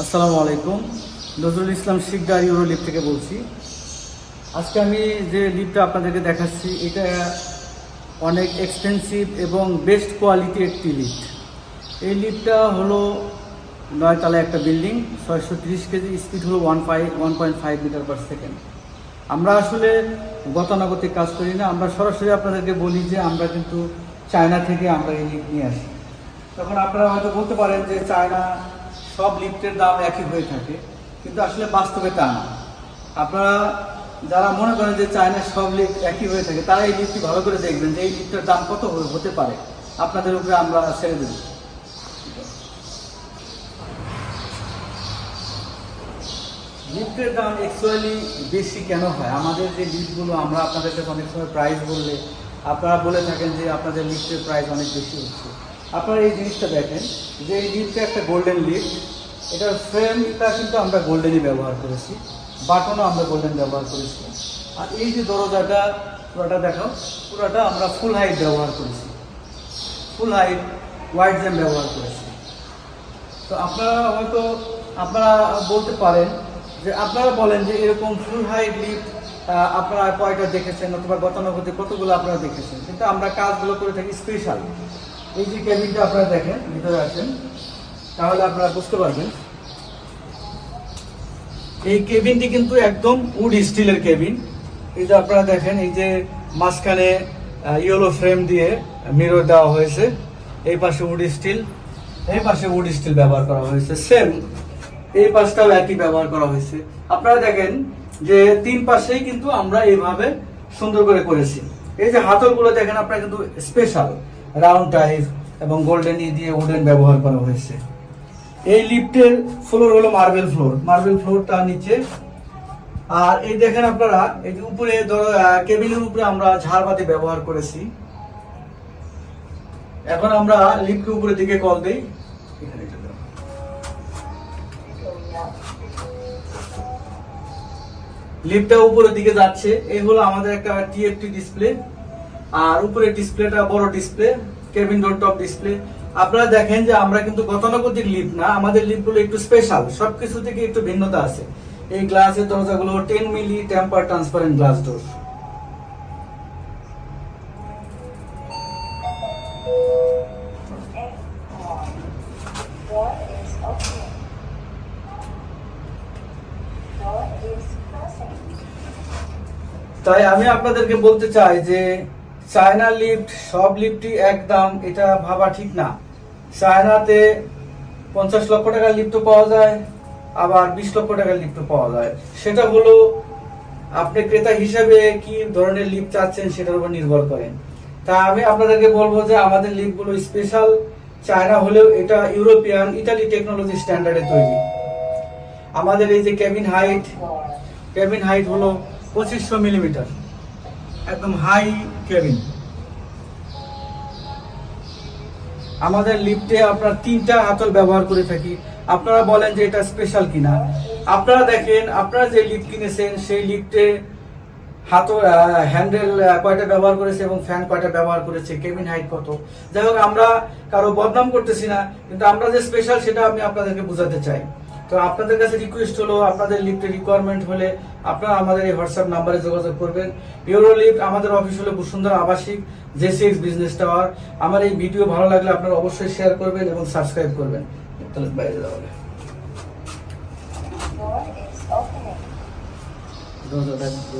আসসালামু আলাইকুম। Nazrul Islam Sikdar euro lift থেকে বলছি। আজকে আমি যে লিফটটা আপনাদেরকে দেখাচ্ছি এটা অনেক এক্সপেন্সিভ এবং বেস্ট কোয়ালিটি একটি লিফট। এই লিফটটা হলো 9 তলায় একটা বিল্ডিং, 630 কেজি, স্পিড হলো 1.5 মিটার পার সেকেন্ড। আমরা আসলে গতানুগতিক কাজ করি না, আমরা সরাসরি আপনাদেরকে বলি যে আমরা কিন্তু চায়না থেকে আমরা এই লিফট নিয়ে আসি। তখন আপনারা হয়তো বলতে পারেন যে চায়না সব লিফটের দাম একই হয়ে থাকে, কিন্তু আসলে বাস্তবে তা না। আপনারা যারা মনে করেন যে চায়নার সব লিফট একই হয়ে থাকে তারা এই লিফটটি ভালো করে দেখবেন যে এই লিফটের দাম কত হতে পারে। আপনাদের উপরে আমরা ছেড়ে দেব। লিফটের দাম অ্যাকচুয়ালি বেশি কেন হয়? আমাদের যে লিফটগুলো আমরা আপনাদের কাছে অনেক সময় প্রাইস বললে আপনারা বলে থাকেন যে আপনাদের লিফটের প্রাইস অনেক বেশি হচ্ছে। আপনারা এই জিনিসটা দেখেন যে এই লিফটটা একটা গোল্ডেন লিফট, এটার ফ্রেমটা কিন্তু আমরা গোল্ডেনই ব্যবহার করেছি, বাটনও আমরা গোল্ডেন ব্যবহার করেছি। আর এই যে দরজাটা পুরোটা দেখো, পুরোটা আমরা ফুল হাইট ব্যবহার করেছি, ফুল হাইট হোয়াইট জ্যাম ব্যবহার করেছি। তো আপনারা বলতে পারেন যে আপনারা বলেন যে এরকম ফুল হাইট লিফট আপনারা কয়টা দেখেছেন অথবা গতানুগতিক কতগুলো আপনারা দেখেছেন, কিন্তু আমরা কাজগুলো করে থাকি স্পেশাল। এই যে কেবিনটা আপনারা দেখেন, ভিতরে আছেন তাহলে আপনারা বুঝতে পারবেন। এই কেবিনটি কিন্তু একদম উড স্টিলের কেবিন। এই যে আপনারা দেখেন, এই যে মাঝখানে ইয়েলো ফ্রেম দিয়ে মিরর দেওয়া হয়েছে, এই পাশে উড স্টিল, এই পাশে উড স্টিল ব্যবহার করা হয়েছে, সেম এই পাশটাও একই ব্যবহার করা হয়েছে। আপনারা দেখেন যে তিন পাশেই কিন্তু আমরা এইভাবে সুন্দর করে করেছি। এই যে হাতলগুলো দেখেন আপনারা কিন্তু স্পেশাল রাউন্ড টাইপ এবং গোল্ডেন দিয়ে উডেন ব্যবহার করা হয়েছে। এই লিফটের ফ্লোর হলো মার্বেল ফ্লোর, মার্বেল ফ্লোরটা নিচে। আর এই দেখেন আপনারা এই যে উপরে কেবিনের উপরে আমরা ঝাড়বাতি ব্যবহার করেছি। এখন আমরা লিফটকে উপরের দিকে কল দেই, লিফটটা উপরের দিকে যাচ্ছে। এই হলো আমাদের একটা টিএফটি ডিসপ্লে, আর উপরে ডিসপ্লেটা বড় ডিসপ্লে, কেবিন ডোর টপ ডিসপ্লে। আপনারা দেখেন যে আমরা কিন্তু গতানুগতিক লিফট না, আমাদের লিফটগুলো একটু স্পেশাল, সবকিছু থেকে একটু ভিন্নতা আছে। এই গ্লাসের দরজাগুলো 10 milli temper transparent glass door. তাই আমি আপনাদেরকে বলতে চাই যে চায়না লিফট সব লিফটই একদম এটা ভাবা ঠিক না। চায়নাতে 50 লক্ষ টাকার লিফটও পাওয়া যায়, আবার 20 লক্ষ টাকার লিফটও পাওয়া যায়। সেটা হলো আপনি ক্রেতা হিসেবে কি ধরনের লিফট চাচ্ছেন সেটার উপর নির্ভর করেন। তা আমি আপনাদেরকে বলবো যে আমাদের লিফটগুলো স্পেশাল, চায়না হলেও এটা ইউরোপিয়ান ইটালি টেকনোলজি স্ট্যান্ডার্ডে তৈরি। আমাদের এই যে কেবিন হাইট হলো 2500 মিলিমিটার, একদম হাই কেবিন। আমাদের লিফটে আপনার 3টা হাতল ব্যবহার করে থাকি। আপনারা বলেন যে এটা স্পেশাল কিনা, আপনারা দেখেন আপনারা যে লিফট কিনেছেন সেই লিফটে হাতল হ্যান্ডেল কয়টা ব্যবহার করেছে এবং ফ্যান কয়টা ব্যবহার করেছে, কেবিন হাইট কত। যাই হোক, আমরা কারো বদনাম করতেছি না, কিন্তু আমরা যে স্পেশাল সেটা আমি আপনাদেরকে বোঝাতে চাই। তো আপনাদের কাছে রিকোয়েস্ট হলো, আপনাদের লিফটের রিকোয়ারমেন্ট হলে আপনারা আমাদের এই হোয়াটসঅ্যাপ নাম্বারে যোগাযোগ করবেন। ইউরো লিফট আমাদের অফিস হলো বসুন্ধরা আবাসিক, জে6 বিজনেস টাওয়ার। আমার এই ভিডিও ভালো লাগলে আপনারা অবশ্যই শেয়ার করবেন এবং সাবস্ক্রাইব করবেন। তাহলে বাইরে যাওয়া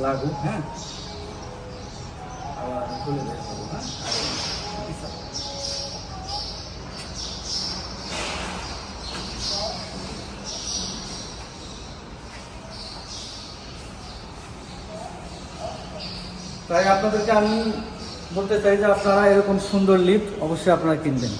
লাগু, হ্যাঁ, আবার খুলে দেবো, হ্যাঁ। তাই আপনাদেরকে আমি বলতে চাই যে আপনারা এরকম সুন্দর লিফট অবশ্যই আপনারা কিনবেন।